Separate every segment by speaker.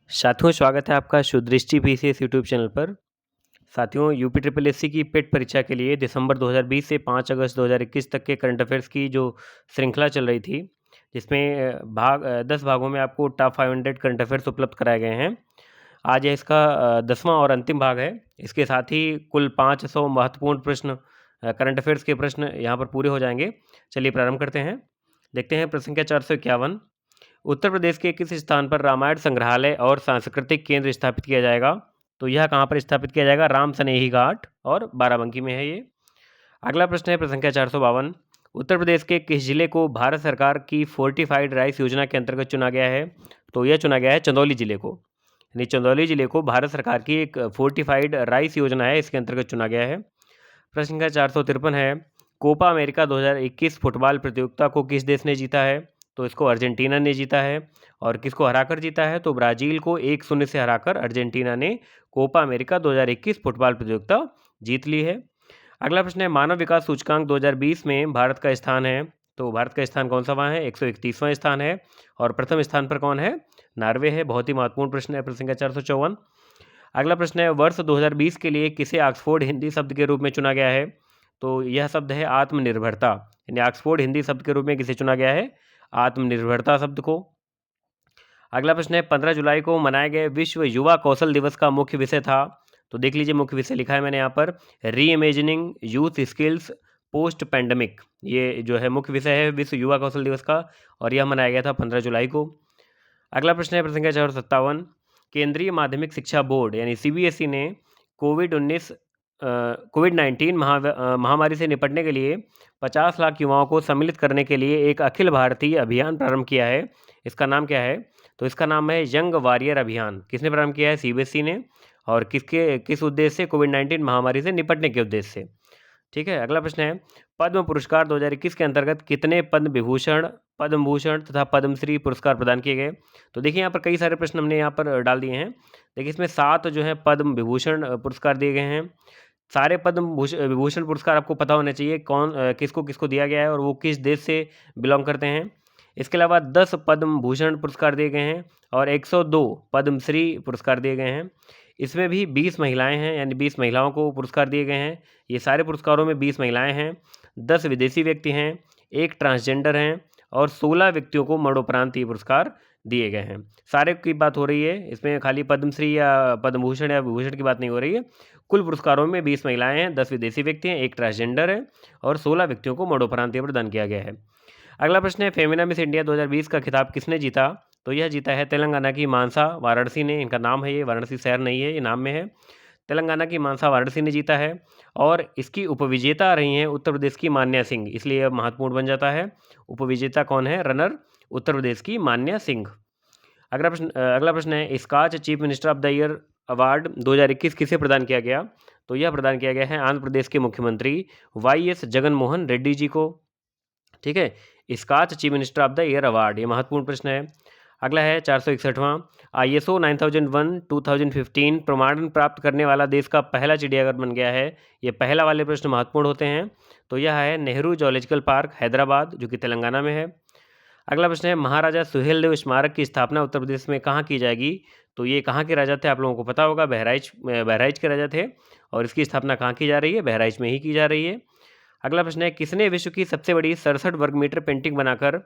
Speaker 1: साथियों, स्वागत है आपका सुदृष्टि पीसीएस यूट्यूब चैनल पर। साथियों, यूपी ट्रिपल एससी की पेट परीक्षा के लिए दिसंबर 2020 से 5 अगस्त 2021 तक के करंट अफेयर्स की जो श्रृंखला चल रही थी, जिसमें 10 भागों में आपको टॉप 500 करंट अफेयर्स उपलब्ध कराए गए हैं। आज इसका 10वां और अंतिम भाग है। इसके साथ ही कुल 500 महत्वपूर्ण प्रश्न, करंट अफेयर्स के प्रश्न यहाँ पर पूरे हो जाएंगे। चलिए प्रारंभ करते हैं। देखते हैं प्रश्न संख्या 451। उत्तर प्रदेश के किस स्थान पर रामायण संग्रहालय और सांस्कृतिक केंद्र स्थापित किया जाएगा? तो यह कहाँ पर स्थापित किया जाएगा? राम सनेही घाट और बाराबंकी में है ये। अगला प्रश्न है प्रश्न संख्या 452। उत्तर प्रदेश के किस जिले को भारत सरकार की फोर्टिफाइड राइस योजना के अंतर्गत चुना गया है? तो यह चुना गया है चंदौली जिले को। यानी चंदौली जिले को भारत सरकार की एक फोर्टिफाइड राइस योजना है, इसके अंतर्गत चुना गया है। प्रश्न संख्या 453 है, कोपा अमेरिका 2021 फुटबॉल प्रतियोगिता को किस देश ने जीता है? तो इसको अर्जेंटीना ने जीता है। और किसको हराकर जीता है? तो ब्राज़ील को 1-0 से हराकर अर्जेंटीना ने कोपा अमेरिका 2021 फुटबॉल प्रतियोगिता जीत ली है। अगला प्रश्न है, मानव विकास सूचकांक 2020 में भारत का स्थान है? तो भारत का स्थान कौन सा वहाँ है? 131वां स्थान है। और प्रथम स्थान पर कौन है? नॉर्वे है। बहुत ही महत्वपूर्ण प्रश्न है प्रश्न संख्या 454। अगला प्रश्न है, वर्ष 2020 के लिए किसे ऑक्सफोर्ड हिंदी शब्द के रूप में चुना गया है? तो यह शब्द है आत्मनिर्भरता। यानी ऑक्सफोर्ड हिंदी शब्द के रूप में किसे चुना गया है? आत्मनिर्भरता शब्द को। अगला प्रश्न है, 15 जुलाई को मनाए गए विश्व युवा कौशल दिवस का मुख्य विषय था? तो देख लीजिए, मुख्य विषय लिखा है मैंने यहाँ पर, री imagining youth skills post pandemic. ये जो है मुख्य विषय है विश्व युवा कौशल दिवस का, और यह मनाया गया था 15 जुलाई को। अगला प्रश्न है प्रश्न संख्या 457। केंद्रीय माध्यमिक शिक्षा बोर्ड यानी सीबीएसई ने कोविड-19 महामारी से निपटने के लिए 50 लाख युवाओं को सम्मिलित करने के लिए एक अखिल भारतीय अभियान प्रारंभ किया है। इसका नाम क्या है? तो इसका नाम है यंग वॉरियर अभियान। किसने प्रारंभ किया है? सीबीएसई ने। और किस उद्देश्य से? कोविड-19 महामारी से निपटने के उद्देश्य से। ठीक है। अगला प्रश्न है, पद्म पुरस्कार 2021 के अंतर्गत कितने पद्म विभूषण, पद्म भूषण तथा पद्मश्री पुरस्कार प्रदान किए गए? तो देखिए, यहाँ पर कई सारे प्रश्न हमने यहाँ पर डाल दिए हैं। देखिए, इसमें 7 जो है पद्म विभूषण पुरस्कार दिए गए हैं। सारे विभूषण पुरस्कार आपको पता होने चाहिए कौन किसको किसको दिया गया है और वो किस देश से बिलोंग करते हैं। इसके अलावा 10 पद्म भूषण पुरस्कार दिए गए हैं और 102 पद्मश्री पुरस्कार दिए गए हैं। इसमें भी 20 महिलाएं हैं, यानी 20 महिलाओं को पुरस्कार दिए गए हैं। ये सारे पुरस्कारों में 20 महिलाएं हैं, 10 विदेशी व्यक्ति हैं, 1 ट्रांसजेंडर हैं और 16 व्यक्तियों को मरणोपरांत ये पुरस्कार दिए गए हैं। सारे की बात हो रही है, इसमें खाली पद्मश्री या पद्म भूषण या विभूषण की बात नहीं हो रही है। कुल पुरस्कारों में 20 महिलाएं हैं, 10 विदेशी व्यक्ति हैं, 1 ट्रांसजेंडर है और 16 व्यक्तियों को मरणोपरांत प्रदान किया गया है। अगला प्रश्न है, फेमिना मिस इंडिया 2020 का खिताब किसने जीता? तो यह जीता है तेलंगाना की मानसा वाराणसी ने। इनका नाम है, ये वाराणसी शहर नहीं है, ये नाम में है। तेलंगाना की मानसा वाराणसी ने जीता है और इसकी उपविजेता रही हैं उत्तर प्रदेश की मान्या सिंह, इसलिए अब महत्वपूर्ण बन जाता है। उपविजेता कौन है? रनर उत्तर प्रदेश की मान्या सिंह। अगला प्रश्न है, Skoch chief minister of the year award 2021 किसे प्रदान किया गया? तो यह प्रदान किया गया है आंध्र प्रदेश के मुख्यमंत्री वाईएस जगनमोहन रेड्डी जी को। ठीक है, Skoch chief minister of the year award, ये महत्वपूर्ण प्रश्न है। अगला है 461वां, ISO 9001:2015 प्रमाणन प्राप्त करने वाला देश का पहला चिड़ियाघर बन गया है। ये पहला वाले प्रश्न महत्वपूर्ण होते हैं। तो यह है नेहरू जूलॉजिकल पार्क हैदराबाद, जो कि तेलंगाना में है। अगला प्रश्न है, महाराजा सुहेलदेव स्मारक की स्थापना उत्तर प्रदेश में कहाँ की जाएगी? तो ये कहाँ के राजा थे? आप लोगों को पता होगा, बहराइच के राजा थे और इसकी स्थापना कहाँ की जा रही है? बहराइच में ही की जा रही है। अगला प्रश्न है, किसने विश्व की सबसे बड़ी 67 वर्ग मीटर पेंटिंग बनाकर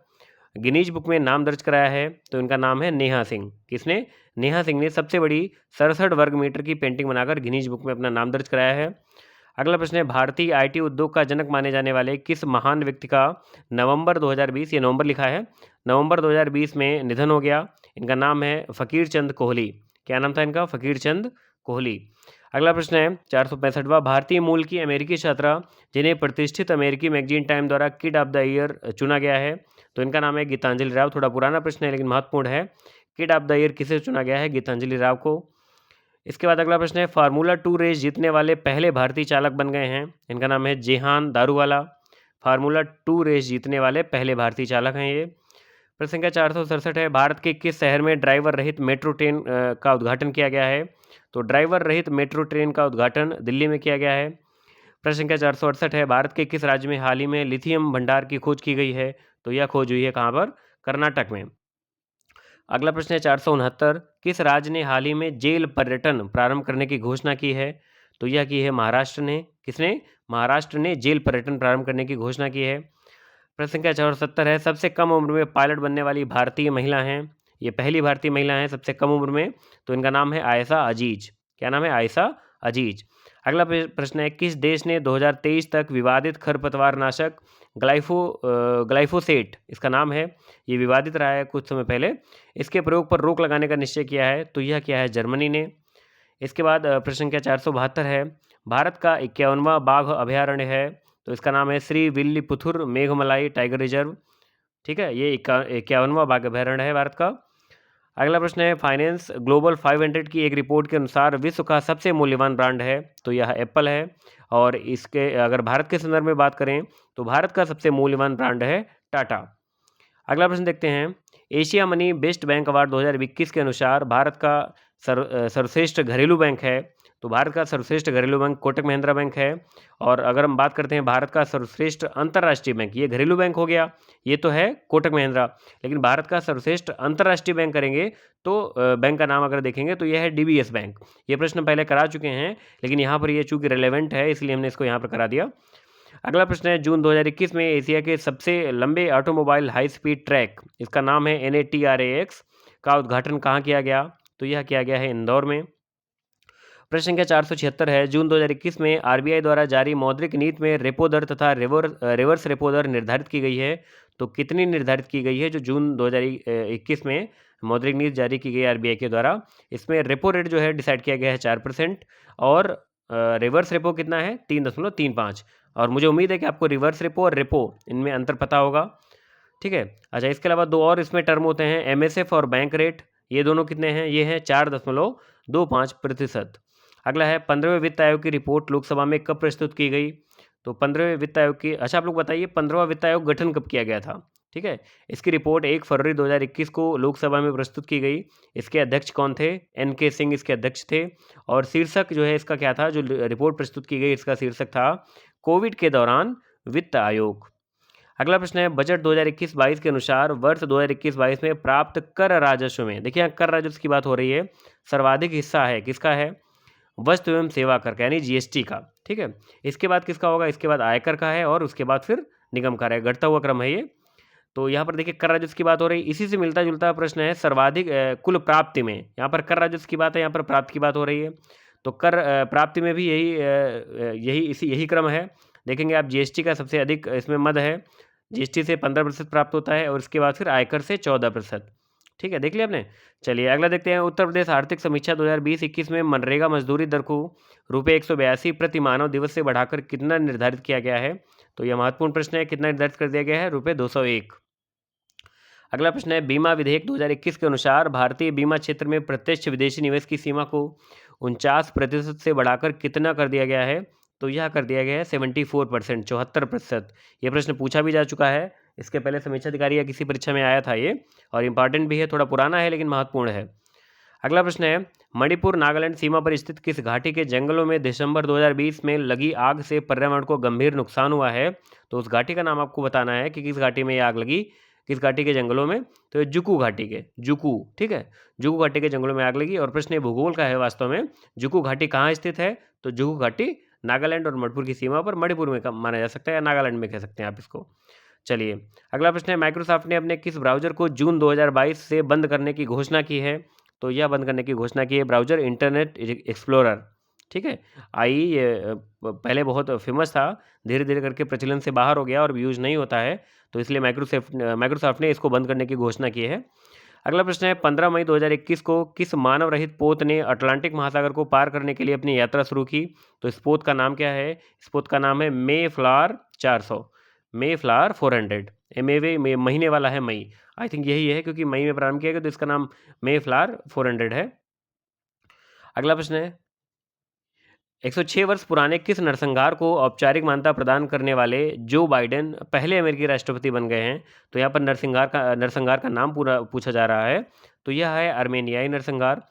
Speaker 1: गिनीज बुक में नाम दर्ज कराया है? तो इनका नाम है नेहा सिंह। किसने? नेहा सिंह ने सबसे बड़ी 67 वर्ग मीटर की पेंटिंग बनाकर गिनीज बुक में अपना नाम दर्ज कराया है। अगला प्रश्न है, भारतीय आईटी उद्योग का जनक माने जाने वाले किस महान व्यक्ति का नवंबर 2020, ये नवंबर लिखा है, नवंबर 2020 में निधन हो गया? इनका नाम है फ़कीर चंद कोहली। क्या नाम था इनका? फ़कीर चंद कोहली। अगला प्रश्न है 465वां, भारतीय मूल की अमेरिकी छात्रा जिन्हें प्रतिष्ठित अमेरिकी मैगजीन टाइम द्वारा किड ऑफ द ईयर चुना गया है? तो इनका नाम है गीतांजलि राव। थोड़ा पुराना प्रश्न है लेकिन महत्वपूर्ण है। किड ऑफ द ईयर किसे चुना गया है? गीतांजलि राव को। इसके बाद अगला प्रश्न है, फार्मूला 2 रेस जीतने वाले पहले भारतीय चालक बन गए हैं? इनका नाम है जेहान दारूवाला। फार्मूला 2 रेस जीतने वाले पहले भारतीय चालक हैं ये। प्रश्न संख्या 467 है, भारत के किस शहर में ड्राइवर रहित मेट्रो ट्रेन का उद्घाटन किया गया है? तो ड्राइवर रहित मेट्रो ट्रेन का उद्घाटन दिल्ली में किया गया है। प्रश्न संख्या 468 है, भारत के किस राज्य में हाल ही में लिथियम भंडार की खोज की गई है? तो यह खोज हुई है कहाँ पर? कर्नाटक में। अगला प्रश्न है 469, किस राज्य ने हाल ही में जेल पर्यटन प्रारंभ करने की घोषणा की है? तो यह की है महाराष्ट्र ने। किसने? महाराष्ट्र ने जेल पर्यटन प्रारंभ करने की घोषणा की है। प्रश्न संख्या 470 है, सबसे कम उम्र में पायलट बनने वाली भारतीय महिला हैं। ये पहली भारतीय महिला हैं सबसे कम उम्र में, तो इनका नाम है आयशा अजीज। क्या नाम है? आयशा अजीज। अगला प्रश्न है, किस देश ने 2023 तक विवादित खरपतवार नाशक ग्लाइफोसेट, इसका नाम है, ये विवादित रहा है कुछ समय पहले, इसके प्रयोग पर रोक लगाने का निश्चय किया है? तो यह क्या है? जर्मनी ने। इसके बाद प्रश्न संख्या 472 है, भारत का 51वां बाघ अभयारण्य है, तो इसका नाम है श्री विल्लीपुथुर मेघमलाई टाइगर रिजर्व। ठीक है, ये 51वां बाघ अभयारण्य है भारत का। अगला प्रश्न है, फाइनेंस ग्लोबल 500 की एक रिपोर्ट के अनुसार विश्व का सबसे मूल्यवान ब्रांड है, तो यह एप्पल है। और इसके अगर भारत के संदर्भ में बात करें तो भारत का सबसे मूल्यवान ब्रांड है टाटा। अगला प्रश्न देखते हैं, Asia money best bank award 2021 के अनुसार भारत का सर्वश्रेष्ठ घरेलू बैंक है, तो भारत का सर्वश्रेष्ठ घरेलू बैंक कोटक महिंद्रा बैंक है। और अगर हम बात करते हैं भारत का सर्वश्रेष्ठ अंतर्राष्ट्रीय बैंक, ये घरेलू बैंक हो गया, ये तो है कोटक महिंद्रा, लेकिन भारत का सर्वश्रेष्ठ अंतर्राष्ट्रीय बैंक करेंगे तो बैंक का नाम अगर देखेंगे तो यह है डीबीएस बैंक। ये प्रश्न पहले करा चुके हैं, लेकिन यहाँ पर ये चूंकि रेलेवेंट है इसलिए हमने इसको यहाँ पर करा दिया। अगला प्रश्न है, जून 2021 में एशिया के सबसे लंबे ऑटोमोबाइल हाई स्पीड ट्रैक, इसका नाम है NATRAX, का उद्घाटन कहाँ किया गया? तो यह किया गया है इंदौर में। प्रश्न संख्या 476 है, जून 2021 में आरबीआई द्वारा जारी मौद्रिक नीति में रेपो दर तथा रिवर्स रेपो दर निर्धारित की गई है, तो कितनी निर्धारित की गई है? जो जून 2021 में मौद्रिक नीति जारी की गई आरबीआई के द्वारा, इसमें रेपो रेट जो है डिसाइड किया गया है 4%, और रिवर्स रेपो कितना है? 3.35। और मुझे उम्मीद है कि आपको रिवर्स रेपो और रेपो इनमें अंतर पता होगा। ठीक है, अच्छा, इसके अलावा दो और इसमें टर्म होते हैं, MSF और बैंक रेट, ये दोनों कितने हैं? ये हैं 4.25%। अगला है, 15वें वित्त आयोग की रिपोर्ट लोकसभा में कब प्रस्तुत की गई? तो 15वें वित्त आयोग की, अच्छा आप लोग बताइए 15वां वित्त आयोग गठन कब किया गया था? ठीक है, इसकी रिपोर्ट 1 फरवरी 2021 को लोकसभा में प्रस्तुत की गई। इसके अध्यक्ष कौन थे? NK सिंह इसके अध्यक्ष थे। और शीर्षक जो है इसका क्या था? जो रिपोर्ट प्रस्तुत की गई इसका शीर्षक था कोविड के दौरान वित्त आयोग। अगला प्रश्न है, बजट 2021-22 के अनुसार वर्ष 2021-22 में प्राप्त कर राजस्व में, देखिए यहाँ कर राजस्व की बात हो रही है, सर्वाधिक हिस्सा है किसका? है वस्तु एवं सेवा कर का, यानी GST का। ठीक है, इसके बाद किसका होगा? इसके बाद आयकर का है, और उसके बाद फिर निगम कर है, घटता हुआ क्रम है ये। तो यहाँ पर देखिए कर राजस्व की बात हो रही है। इसी से मिलता जुलता प्रश्न है, सर्वाधिक कुल प्राप्ति में, यहाँ पर कर राजस्व की बात है, यहाँ पर प्राप्ति की बात हो रही है, तो कर प्राप्ति में भी यही क्रम है। देखेंगे आप, GST का सबसे अधिक इसमें मद है, GST से 15% प्राप्त होता है, और इसके बाद फिर आयकर से 14%। ठीक है, देख लिया आपने। चलिए अगला देखते हैं, उत्तर प्रदेश आर्थिक समीक्षा 2020-21 में मनरेगा मजदूरी दर को ₹182 प्रति मानव दिवस से बढ़ाकर कितना निर्धारित किया गया है? तो यह महत्वपूर्ण प्रश्न है, कितना निर्धारित कर दिया गया है? ₹201। अगला प्रश्न है, बीमा विधेयक 2021 के अनुसार भारतीय बीमा क्षेत्र में प्रत्यक्ष विदेशी निवेश की सीमा को 49% से बढ़ाकर कितना कर दिया गया है? तो यह कर दिया गया है 74%, 74%। ये प्रश्न पूछा भी जा चुका है, इसके पहले समीक्षा अधिकारी या किसी परीक्षा में आया था ये, और इम्पॉर्टेंट भी है, थोड़ा पुराना है लेकिन महत्वपूर्ण है। अगला प्रश्न है, मणिपुर नागालैंड सीमा पर स्थित किस घाटी के जंगलों में दिसंबर 2020 में लगी आग से पर्यावरण को गंभीर नुकसान हुआ है? तो उस घाटी का नाम आपको बताना है कि किस घाटी में ये आग लगी, किस घाटी के जंगलों में? तो जुकू घाटी के, जुकू, ठीक है, जुकू घाटी के जंगलों में आग लगी। और प्रश्न भूगोल का है वास्तव में, जुकू घाटी कहाँ स्थित है? तो जुकू घाटी नागालैंड और मणिपुर की सीमा पर, मणिपुर में माना जा सकता है, या नागालैंड में कह सकते हैं आप इसको। चलिए अगला प्रश्न है, माइक्रोसॉफ्ट ने अपने किस ब्राउजर को जून 2022 से बंद करने की घोषणा की है? तो यह बंद करने की घोषणा की है ब्राउजर इंटरनेट एक्सप्लोरर। ठीक है, ये पहले बहुत फेमस था, धीरे धीरे करके प्रचलन से बाहर हो गया और यूज नहीं होता है, तो इसलिए माइक्रोसॉफ्ट ने इसको बंद करने की घोषणा की है। अगला प्रश्न है, 15 मई 2021 को किस मानव रहित पोत ने अटलांटिक महासागर को पार करने के लिए अपनी यात्रा शुरू की? तो इस पोत का नाम क्या है? इस पोत का नाम है मेफ्लावर 400, मेफ्लावर 400। MAV महीने वाला है मई, आई थिंक यही है, क्योंकि मई में प्रारंभ किया गया, तो इसका नाम मेफ्लावर 400 है। अगला प्रश्न है, 106 वर्ष पुराने किस नरसंहार को औपचारिक मान्यता प्रदान करने वाले जो बाइडेन पहले अमेरिकी राष्ट्रपति बन गए हैं? तो यहाँ पर नरसंहार का नाम पूरा पूछा जा रहा है, तो यह है अर्मेनियाई नरसंहार।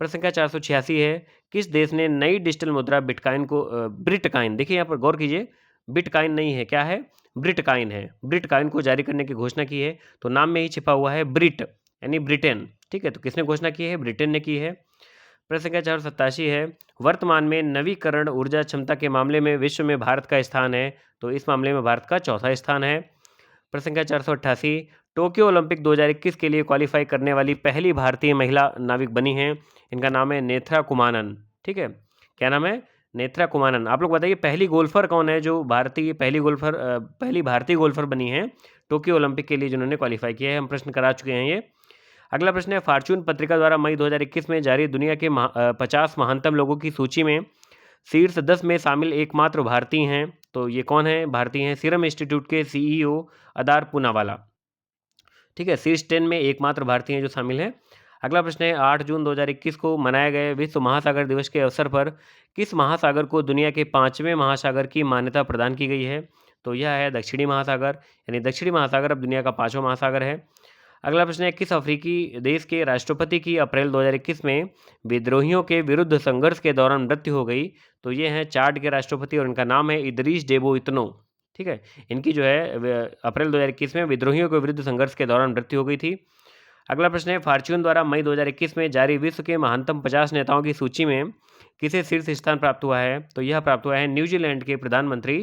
Speaker 1: प्रश्न संख्या 486 है, किस देश ने नई डिजिटल मुद्रा बिटकॉइन को ब्रिटकॉइन, देखिए यहाँ पर गौर कीजिए, बिटकॉइन नहीं है, क्या है? ब्रिटकॉइन है, ब्रिटकॉइन को जारी करने की घोषणा की है। तो नाम में ही छिपा हुआ है ब्रिट, यानी ब्रिटेन। ठीक है, तो किसने घोषणा की है? ब्रिटेन ने की है। प्रश्न संख्या 487 है, वर्तमान में नवीकरण ऊर्जा क्षमता के मामले में विश्व में भारत का स्थान है? तो इस मामले में भारत का चौथा स्थान है। प्रश्न संख्या 488, टोक्यो ओलंपिक 2021 के लिए क्वालिफाई करने वाली पहली भारतीय महिला नाविक बनी हैं। इनका नाम है नेत्रा कुमानन। ठीक है, क्या नाम है? नेत्रा कुमानन। आप लोग बताइए पहली गोल्फर कौन है जो पहली भारतीय गोल्फर बनी है टोक्यो ओलंपिक के लिए जिन्होंने क्वालिफाई किया है? हम प्रश्न करा चुके हैं ये। अगला प्रश्न है, फॉर्च्यून पत्रिका द्वारा मई 2021 में जारी दुनिया के 50 महानतम लोगों की सूची में शीर्ष 10 में शामिल एकमात्र भारतीय हैं। तो ये कौन है? भारतीय हैं सीरम इंस्टीट्यूट के सीईओ अदार पूनावाला। ठीक है, शीर्ष 10 में एकमात्र भारतीय हैं जो शामिल हैं। अगला प्रश्न है, 8 जून 2021 को मनाए गए विश्व महासागर दिवस के अवसर पर किस महासागर को दुनिया के 5वें महासागर की मान्यता प्रदान की गई है? तो यह है दक्षिणी महासागर, यानी दक्षिणी महासागर अब दुनिया का 5वां महासागर है। अगला प्रश्न है, किस अफ्रीकी देश के राष्ट्रपति की अप्रैल 2021 में विद्रोहियों के विरुद्ध संघर्ष के दौरान मृत्यु हो गई? तो ये हैं चाड के राष्ट्रपति और इनका नाम है इदरीस डेबो इतनो। ठीक है, इनकी जो है अप्रैल 2021 में विद्रोहियों के विरुद्ध संघर्ष के दौरान मृत्यु हो गई थी। अगला प्रश्न है, फॉर्च्यून द्वारा मई 2021 में जारी विश्व के महानतम 50 नेताओं की सूची में किसे शीर्ष स्थान प्राप्त हुआ है? तो यह प्राप्त हुआ है न्यूजीलैंड की प्रधानमंत्री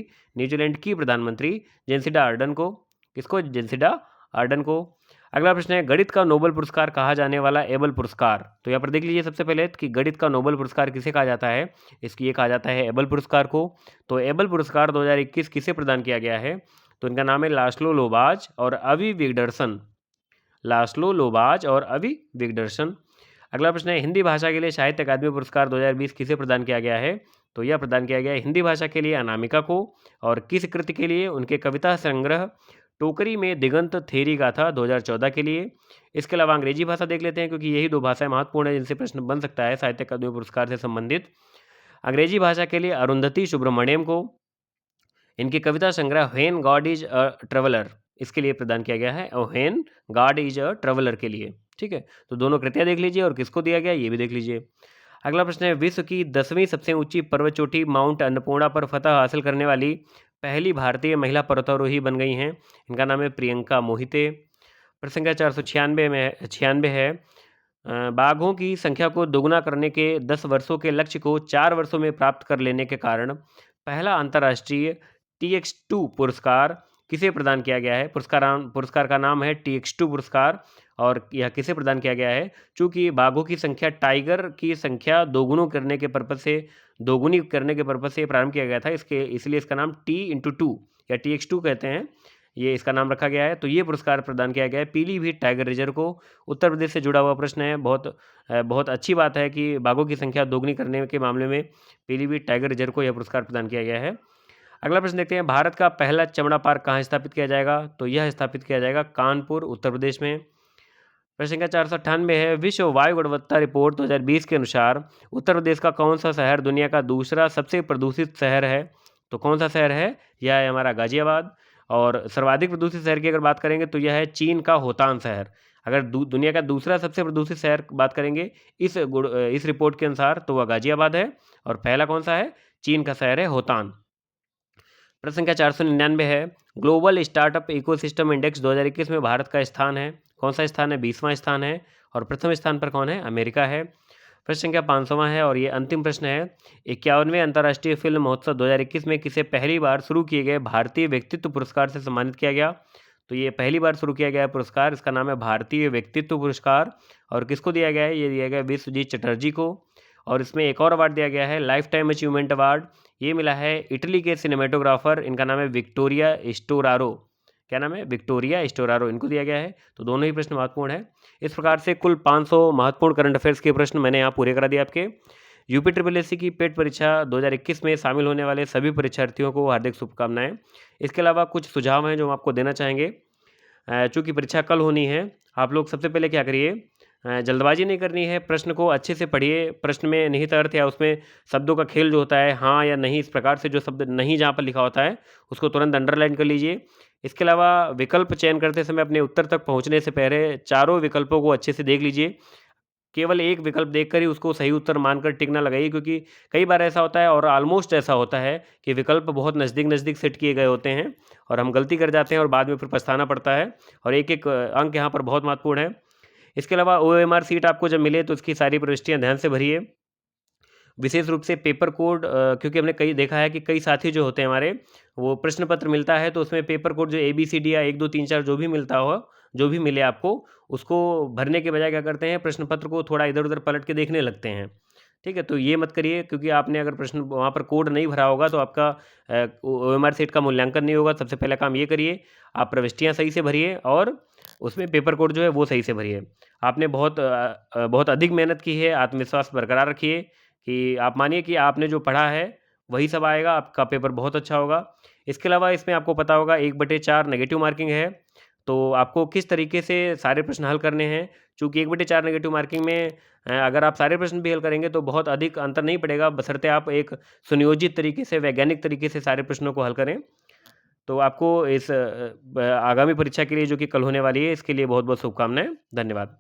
Speaker 1: जेसिंडा आर्डन को। किसको? जेसिंडा आर्डन को। अगला प्रश्न है, गणित का नोबेल पुरस्कार कहा जाने वाला एबल पुरस्कार। तो यहाँ पर देख लीजिए सबसे पहले कि गणित का नोबेल पुरस्कार किसे कहा जाता है? इसकी ये कहा जाता है एबल पुरस्कार को। तो एबल पुरस्कार 2021 किसे प्रदान किया गया है? तो इनका नाम है लास्लो लोबाज और अवी विगडर्सन। अगला प्रश्न है, हिंदी भाषा के लिए साहित्य अकादमी पुरस्कार 2020 किसे प्रदान किया गया है? तो यह प्रदान किया गया है हिंदी भाषा के लिए अनामिका को। और किस कृति के लिए? उनके कविता संग्रह टोकरी में दिगंत थेरी गाथा 2014 के लिए। इसके अलावा अंग्रेजी भाषा देख लेते हैं क्योंकि यही 2 भाषाएं महत्वपूर्ण है जिनसे प्रश्न बन सकता है साहित्य अकादमी पुरस्कार से संबंधित। अंग्रेजी भाषा के लिए अरुंधति सुब्रमण्यम को। इनकी कविता संग्रह when God is a traveller इसके लिए प्रदान किया गया है, और when God is a traveller के लिए। ठीक है, तो दोनों कृतियां देख लीजिए और किसको दिया गया ये भी देख लीजिए। अगला प्रश्न है, विश्व की 10वीं सबसे ऊंची पर्वत चोटी माउंट अन्नपूर्णा पर फतह हासिल करने वाली पहली भारतीय महिला पर्वतारोही बन गई हैं। इनका नाम है प्रियंका मोहिते। प्रश्न संख्या 496 है, बाघों की संख्या को दोगुना करने के 10 वर्षों के लक्ष्य को 4 वर्षों में प्राप्त कर लेने के कारण पहला अंतर्राष्ट्रीय TX2 पुरस्कार किसे प्रदान किया गया है? पुरस्कार का नाम है TX2 पुरस्कार। और यह किसे प्रदान किया गया है? चूँकि बाघों की संख्या टाइगर की संख्या दोगुनी करने के पर्पज से प्रारंभ किया गया था, इसलिए इसका नाम T×2 या TX2 कहते हैं, ये इसका नाम रखा गया है। तो ये पुरस्कार प्रदान किया गया है पीलीभीत टाइगर रिजर्व को। उत्तर प्रदेश से जुड़ा हुआ प्रश्न है, बहुत अच्छी बात है कि बाघों की संख्या दोगुनी करने के मामले में पीलीभीत टाइगर रिजर्व को यह पुरस्कार प्रदान किया गया है। अगला प्रश्न देखते हैं, भारत का पहला चमड़ा पार्क कहाँ स्थापित किया जाएगा? तो यह स्थापित किया जाएगा कानपुर, उत्तर प्रदेश में। प्रश्न संख्या 498 है, विश्व वायु गुणवत्ता रिपोर्ट 2020 के अनुसार उत्तर प्रदेश का कौन सा शहर दुनिया का दूसरा सबसे प्रदूषित शहर है? तो कौन सा शहर है? यह है हमारा गाजियाबाद। और सर्वाधिक प्रदूषित शहर की अगर बात करेंगे तो यह है चीन का होतान शहर। अगर दुनिया का दूसरा सबसे प्रदूषित शहर बात करेंगे इस रिपोर्ट के अनुसार तो वह गाजियाबाद है। और पहला कौन सा है? चीन का शहर है होतान। प्रश्न संख्या 499 है, ग्लोबल स्टार्टअप इकोसिस्टम इंडेक्स 2021 में भारत का स्थान है, कौन सा स्थान है? 20वां स्थान है। और प्रथम स्थान पर कौन है? अमेरिका है। प्रश्न संख्या 500वां है और ये अंतिम प्रश्न है, 51वें अंतर्राष्ट्रीय फिल्म महोत्सव 2021 में किसे पहली बार शुरू किए गए भारतीय व्यक्तित्व पुरस्कार से सम्मानित किया गया? तो ये पहली बार शुरू किया गया पुरस्कार, इसका नाम है भारतीय व्यक्तित्व पुरस्कार। और किसको दिया गया है? ये दिया गया विश्वजीत चटर्जी को। और इसमें एक और अवार्ड दिया गया है लाइफ टाइम अचीवमेंट अवार्ड, ये मिला है इटली के सिनेमेटोग्राफर, इनका नाम है विक्टोरिया स्टोरारो। क्या नाम है? विक्टोरिया स्टोरारो, इनको दिया गया है। तो दोनों ही प्रश्न महत्वपूर्ण है। इस प्रकार से कुल 500 महत्वपूर्ण करंट अफेयर्स के प्रश्न मैंने यहाँ पूरे करा दिए आपके। UPSSC की पेट परीक्षा 2021 में शामिल होने वाले सभी परीक्षार्थियों को हार्दिक शुभकामनाएं। इसके अलावा कुछ सुझाव हैं जो हम आपको देना चाहेंगे। चूँकि परीक्षा कल होनी है, आप लोग सबसे पहले क्या करिए, जल्दबाजी नहीं करनी है, प्रश्न को अच्छे से पढ़िए। प्रश्न में निहित अर्थ या उसमें शब्दों का खेल जो होता है, हाँ या नहीं, इस प्रकार से जो शब्द नहीं जहाँ पर लिखा होता है उसको तुरंत अंडरलाइन कर लीजिए। इसके अलावा विकल्प चयन करते समय अपने उत्तर तक पहुँचने से पहले चारों विकल्पों को अच्छे से देख लीजिए। केवल एक विकल्प देखकर ही उसको सही उत्तर मानकर टिक ना लगाइए, क्योंकि कई बार ऐसा होता है और ऑलमोस्ट ऐसा होता है कि विकल्प बहुत नज़दीक सेट किए गए होते हैं और हम गलती कर जाते हैं और बाद में फिर पछताना पड़ता है। और एक एक अंक यहाँ पर बहुत महत्वपूर्ण है। इसके अलावा ओएमआर सीट आपको जब मिले तो उसकी सारी प्रविष्टियाँ ध्यान से भरिए। विशेष रूप से पेपर कोड, क्योंकि हमने कई देखा है कि कई साथी जो होते हैं हमारे, वो प्रश्न पत्र मिलता है तो उसमें पेपर कोड जो ABCD या 1 2 3 4 जो भी मिलता हो, जो भी मिले आपको, उसको भरने के बजाय क्या करते हैं, प्रश्न पत्र को थोड़ा इधर-उधर पलट के देखने लगते हैं। ठीक है? तो ये मत करिए, क्योंकि आपने अगर प्रश्न वहाँ पर कोड नहीं भरा होगा तो आपका ओएमआर सीट का मूल्यांकन नहीं होगा। सबसे पहला काम ये करिए, आप प्रविष्टियाँ सही से भरिए और उसमें पेपर कोड जो है वो सही से भरिए। आपने बहुत अधिक मेहनत की है, आत्मविश्वास बरकरार रखिए कि आप मानिए कि आपने जो पढ़ा है वही सब आएगा, आपका पेपर बहुत अच्छा होगा। इसके अलावा इसमें आपको पता होगा 1/4 नेगेटिव मार्किंग है, तो आपको किस तरीके से सारे प्रश्न हल करने हैं। चूँकि 1/4 नेगेटिव मार्किंग में अगर आप सारे प्रश्न भी हल करेंगे तो बहुत अधिक अंतर नहीं पड़ेगा, बशर्ते आप एक सुनियोजित तरीके से, वैज्ञानिक तरीके से सारे प्रश्नों को हल करें। तो आपको इस आगामी परीक्षा के लिए जो कि कल होने वाली है, इसके लिए बहुत-बहुत शुभकामनाएँ। धन्यवाद।